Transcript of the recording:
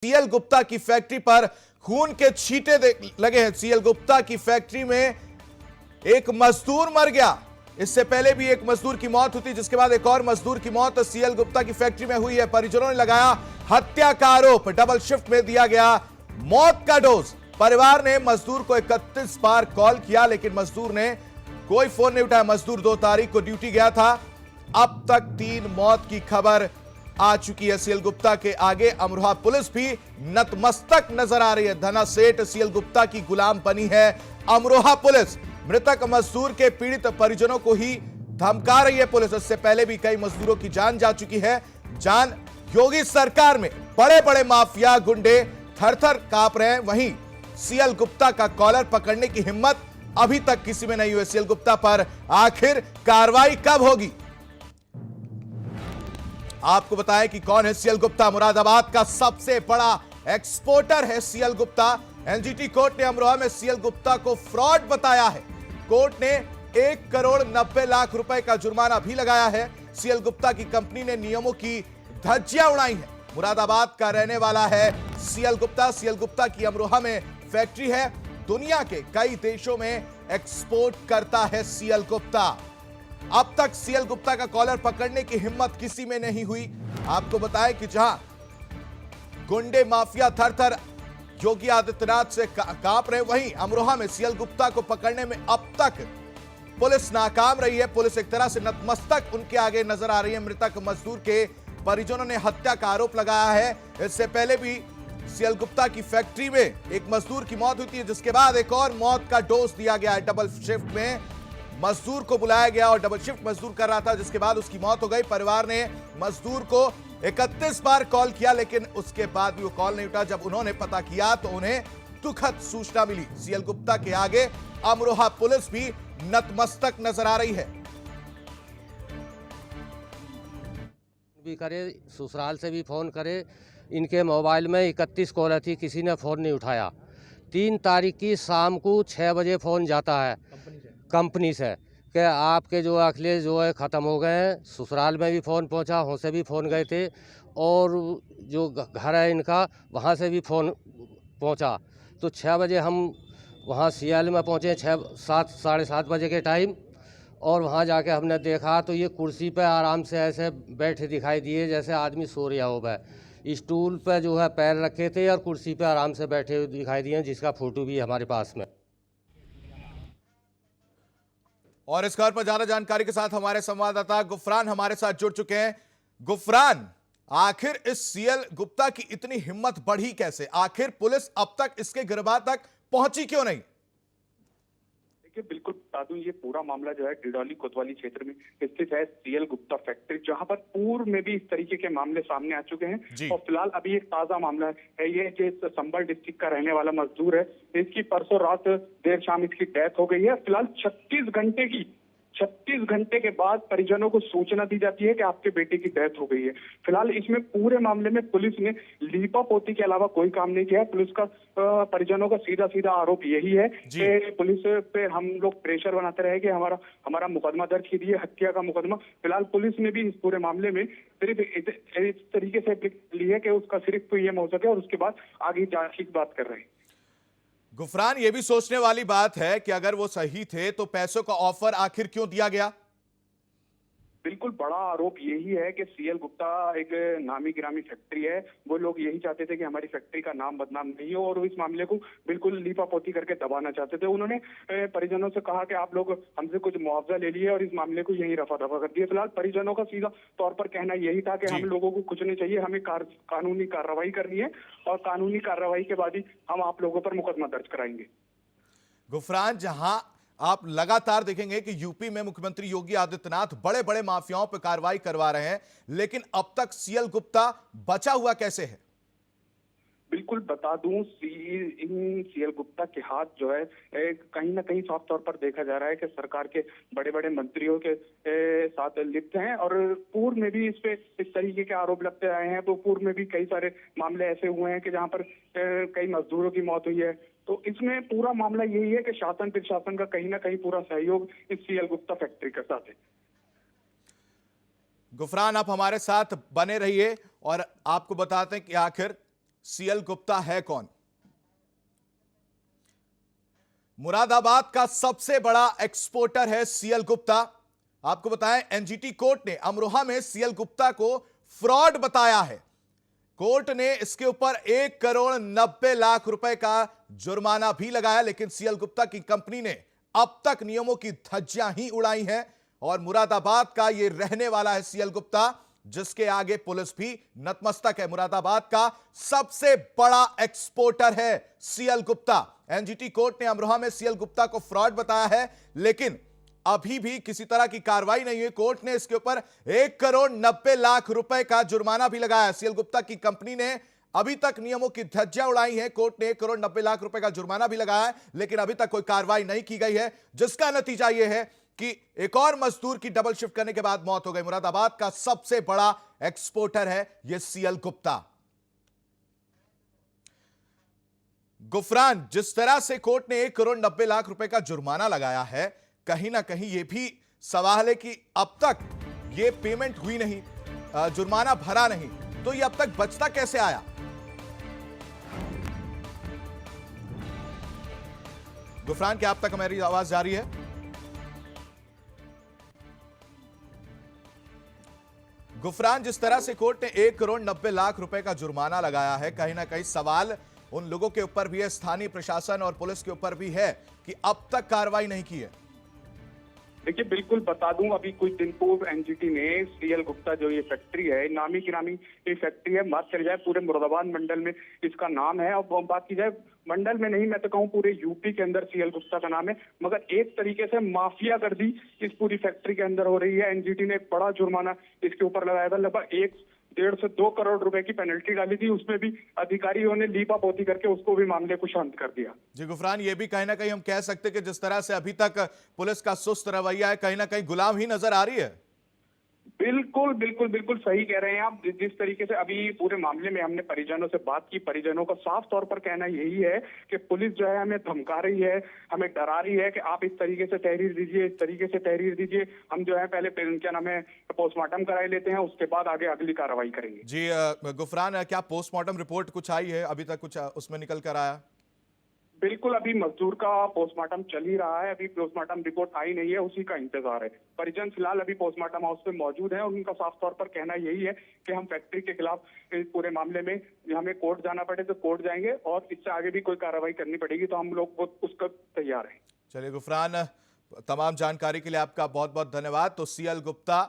CL Gupta की factory पर खून के छींटे लगे हैं। सीएल गुप्ता की फैक्ट्री में एक मजदूर मर गया। इससे पहले भी एक मजदूर की मौत हुई, जिसके बाद एक और मजदूर की मौत सीएल गुप्ता की फैक्ट्री में हुई है। परिजनों ने लगाया हत्या का आरोप। डबल शिफ्ट में दिया गया मौत का डोज। परिवार ने मजदूर को 31 बार कॉल किया, लेकिन मजदूर ने कोई फोन नहीं उठाया। मजदूर 2 तारीख को ड्यूटी गया था। अब तक 3 मौत की खबर आ चुकी है। सीएल गुप्ता के आगे अमरोहा पुलिस भी नतमस्तक नजर आ रही है। धना सेठ सीएल गुप्ता की गुलाम बनी है अमरोहा पुलिस। मृतक मजदूर के पीड़ित परिजनों को ही धमका रही है पुलिस। इससे पहले भी कई मजदूरों की जान जा चुकी है। जान योगी सरकार में बड़े बड़े माफिया गुंडे थर-थर कांप रहे हैं। वहीं सीएल गुप्ता का कॉलर पकड़ने की हिम्मत अभी तक किसी में नहीं हुई। सीएल गुप्ता पर आखिर कार्रवाई कब होगी? आपको बताएं कि कौन है सीएल गुप्ता। मुरादाबाद का सबसे बड़ा एक्सपोर्टर है सीएल गुप्ता। एनजीटी कोर्ट ने अमरोहा में सीएल गुप्ता को फ्रॉड बताया है। कोर्ट ने 1 करोड़ 90 लाख रुपए का जुर्माना भी लगाया है। सीएल गुप्ता की कंपनी ने नियमों की धज्जियां उड़ाई हैं। मुरादाबाद का रहने वाला है सीएल गुप्ता। सीएल गुप्ता की अमरोहा में फैक्ट्री है। दुनिया के कई देशों में एक्सपोर्ट करता है सीएल गुप्ता। अब तक सीएल गुप्ता का कॉलर पकड़ने की हिम्मत किसी में नहीं हुई। आपको बताएं कि जहां गुंडे माफिया थर-थर योगी आदित्यनाथ से कांप रहे, वहीं अमरोहा में सीएल गुप्ता को पकड़ने में अब तक पुलिस नाकाम रही है। पुलिस एक तरह से नतमस्तक उनके आगे नजर आ रही है। मृतक मजदूर के परिजनों ने हत्या का आरोप लगाया है। इससे पहले भी सीएल गुप्ता की फैक्ट्री में एक मजदूर की मौत हुई थी, जिसके बाद एक और मौत का डोज दिया गया है। डबल शिफ्ट में मजदूर को बुलाया गया और डबल शिफ्ट मजदूर कर रहा था, जिसके बाद उसकी मौत हो गई। परिवार ने मजदूर को 31 बार कॉल किया, लेकिन उसके बाद भी वो कॉल नहीं उठा। जब उन्होंने पता किया तो उन्हें दुखद सूचना मिली। सीएल गुप्ता के आगे अमरोहा पुलिस भी नतमस्तक नजर आ रही है। भी करे, ससुराल से भी फ़ोन करे। इनके मोबाइल में 31 कॉल थी, किसी ने फ़ोन नहीं उठाया। 3 तारीख की शाम को 6 बजे फ़ोन जाता है कंपनी से कि आपके जो अखिलेश जो है ख़त्म हो गए हैं। ससुराल में भी फ़ोन पहुंचा, वहाँ से भी फ़ोन गए थे, और जो घर है इनका वहाँ से भी फ़ोन पहुंचा। तो 6 बजे हम वहाँ सीएल में पहुँचे, 7 साढ़े 7 बजे के टाइम। और वहाँ जाके हमने देखा तो ये कुर्सी पे आराम से ऐसे बैठे दिखाई दिए, जैसे आदमी सो रहा हो। स्टूल पे जो है पैर रखे थे और कुर्सी पे आराम से बैठे हुए दिखाई दिए, जिसका फोटो भी हमारे पास में। और इस खबर पर ज्यादा जानकारी के साथ हमारे संवाददाता गुफरान हमारे साथ जुड़ चुके हैं। गुफरान, आखिर इस सीएल गुप्ता की इतनी हिम्मत बढ़ी कैसे? आखिर पुलिस अब तक इसके गिरबान तक पहुंची क्यों नहीं? देखिए, बिल्कुल बता दूं, ये पूरा मामला जो है डिडौली कोतवाली क्षेत्र में स्थित है सीएल गुप्ता फैक्ट्री, जहां पर पूर्व में भी इस तरीके के मामले सामने आ चुके हैं। और फिलहाल अभी एक ताजा मामला है ये, जो संबल डिस्ट्रिक्ट का रहने वाला मजदूर है। इसकी परसों रात देर शाम इसकी डेथ हो गई है। फिलहाल 36 घंटे के बाद परिजनों को सूचना दी जाती है कि आपके बेटे की डेथ हो गई है। फिलहाल इसमें पूरे मामले में पुलिस ने लीपापोती के अलावा कोई काम नहीं किया है। पुलिस का परिजनों का सीधा सीधा आरोप यही है कि पुलिस पे हम लोग प्रेशर बनाते रहे कि हमारा मुकदमा दर्ज कीजिए, हत्या का मुकदमा। फिलहाल पुलिस ने भी इस पूरे मामले में सिर्फ इस तरीके से ली है कि उसका सिर्फ ये हो सके, और उसके बाद आगे जांच की बात कर रहे हैं। गुफरान, ये भी सोचने वाली बात है कि अगर वो सही थे तो पैसों का ऑफर आखिर क्यों दिया गया? बिल्कुल बड़ा आरोप यही है कि सीएल गुप्ता एक नामी गिरामी फैक्ट्री है। वो लोग यही चाहते थे कि हमारी फैक्ट्री का नाम बदनाम नहीं हो, और इस मामले को बिल्कुल लीपापोती करके दबाना चाहते थे। उन्होंने परिजनों से कहा कि आप लोग हमसे कुछ मुआवजा ले लिए और इस मामले को यही रफा दफा कर दिए। फिलहाल परिजनों का सीधा तौर पर कहना यही था कि हम लोगों को कुछ नहीं चाहिए, हमें कानूनी कार्रवाई करनी है, और कानूनी कार्रवाई के बाद ही हम आप लोगों पर मुकदमा दर्ज कराएंगे। गुफरान, जहां आप लगातार देखेंगे कि यूपी में मुख्यमंत्री योगी आदित्यनाथ बड़े बड़े माफियाओं पर कार्रवाई करवा रहे हैं, लेकिन अब तक सीएल गुप्ता बचा हुआ कैसे है? बिल्कुल बता दूं, सीएल गुप्ता के हाथ जो है कहीं ना कहीं साफ तौर पर देखा जा रहा है कि सरकार के बड़े बड़े मंत्रियों के साथ लिप्त हैं। और पूर्व में भी इस पे इस तरीके के आरोप लगते आए हैं। तो पूर्व में भी कई सारे मामले ऐसे हुए हैं कि जहां पर कई मजदूरों की मौत हुई है। तो इसमें पूरा मामला यही है कि शासन प्रशासन का कहीं ना कहीं पूरा सहयोग इस सीएल गुप्ता फैक्ट्री के साथ है। गुफरान, आप हमारे साथ बने रहिए और आपको बताते हैं कि आखिर सीएल गुप्ता है कौन? मुरादाबाद का सबसे बड़ा एक्सपोर्टर है सीएल गुप्ता। आपको बताएं, एनजीटी कोर्ट ने अमरोहा में सीएल गुप्ता को फ्रॉड बताया है। कोर्ट ने इसके ऊपर 1,90,00,000 रुपए का जुर्माना भी लगाया, लेकिन सीएल गुप्ता की कंपनी ने अब तक नियमों की धज्जियां ही उड़ाई हैं और मुरादाबाद का यह रहने वाला है सीएल गुप्ता, जिसके आगे पुलिस भी नतमस्तक है। मुरादाबाद का सबसे बड़ा एक्सपोर्टर है सीएल गुप्ता। एनजीटी कोर्ट ने अमरोहा में सीएल गुप्ता को फ्रॉड बताया है, लेकिन अभी भी किसी तरह की कार्रवाई नहीं हुई। कोर्ट ने इसके ऊपर 1,90,00,000 रुपए का जुर्माना भी लगाया। सीएल गुप्ता की कंपनी ने अभी तक नियमों की धज्जियां उड़ाई हैं। कोर्ट ने 1,90,00,000 रुपए का जुर्माना भी लगाया है, लेकिन अभी तक कोई कार्रवाई नहीं की गई है, जिसका नतीजा यह है कि एक और मजदूर की डबल शिफ्ट करने के बाद मौत हो गई। मुरादाबाद का सबसे बड़ा एक्सपोर्टर है यह सीएल गुप्ता। गुफरान, जिस तरह से कोर्ट ने 1,90,00,000 रुपए का जुर्माना लगाया है, कहीं ना कहीं यह भी सवाल है कि अब तक यह पेमेंट हुई नहीं, जुर्माना भरा नहीं, तो यह अब तक बचता कैसे आया? गुफरान, क्या अब तक हमारी आवाज जा रही है? गुफरान, जिस तरह से कोर्ट ने 1,90,00,000 रुपए का जुर्माना लगाया है, कहीं ना कहीं सवाल उन लोगों के ऊपर भी है, स्थानीय प्रशासन और पुलिस के ऊपर भी है कि अब तक कार्रवाई नहीं की है। देखिए, बिल्कुल बता दूं, अभी कुछ दिन पूर्व एनजीटी ने सीएल गुप्ता जो ये फैक्ट्री है, नामी गिरामी ये फैक्ट्री है, बात करी जाए पूरे मुरादाबाद मंडल में इसका नाम है। और बात की जाए मंडल में नहीं, मैं तो कहूँ पूरे यूपी के अंदर सीएल गुप्ता का नाम है, मगर एक तरीके से माफिया गर्दी इस पूरी फैक्ट्री के अंदर हो रही है। एनजीटी ने एक बड़ा जुर्माना इसके ऊपर लगाया था, लगभग 1.5 से 2 करोड़ रुपए की पेनल्टी डाली थी। उसमें भी अधिकारियों ने लीपापोती करके उसको भी मामले को शांत कर दिया। जी गुफरान, ये भी कहीं ना कहीं हम कह सकते हैं कि जिस तरह से अभी तक पुलिस का सुस्त रवैया है, कहीं ना कहीं गुलाम ही नजर आ रही है। बिल्कुल बिल्कुल बिल्कुल सही कह रहे हैं आप। जिस तरीके से अभी पूरे मामले में हमने परिजनों से बात की, परिजनों का साफ तौर पर कहना यही है कि पुलिस जो है हमें धमका रही है, हमें डरा रही है कि आप इस तरीके से तहरीर दीजिए, इस तरीके से तहरीर दीजिए, हम जो है पहले क्या नाम है पोस्टमार्टम कराए लेते हैं, उसके बाद आगे अगली कार्रवाई करेंगे। जी गुफरान, क्या पोस्टमार्टम रिपोर्ट कुछ आई है अभी तक, कुछ उसमें निकल कर आया? बिल्कुल, अभी मजदूर का पोस्टमार्टम चल ही रहा है, अभी पोस्टमार्टम रिपोर्ट आई नहीं है, उसी का इंतजार है। परिजन फिलहाल अभी पोस्टमार्टम हाउस पे मौजूद है और उनका साफ तौर पर कहना यही है कि हम फैक्ट्री के खिलाफ इस पूरे मामले में हमें कोर्ट जाना पड़े तो कोर्ट जाएंगे, और इससे आगे भी कोई कार्रवाई करनी पड़ेगी तो हम लोग उसका तैयार है। चलिए गुफरान, तमाम जानकारी के लिए आपका बहुत बहुत धन्यवाद। तो सीएल गुप्ता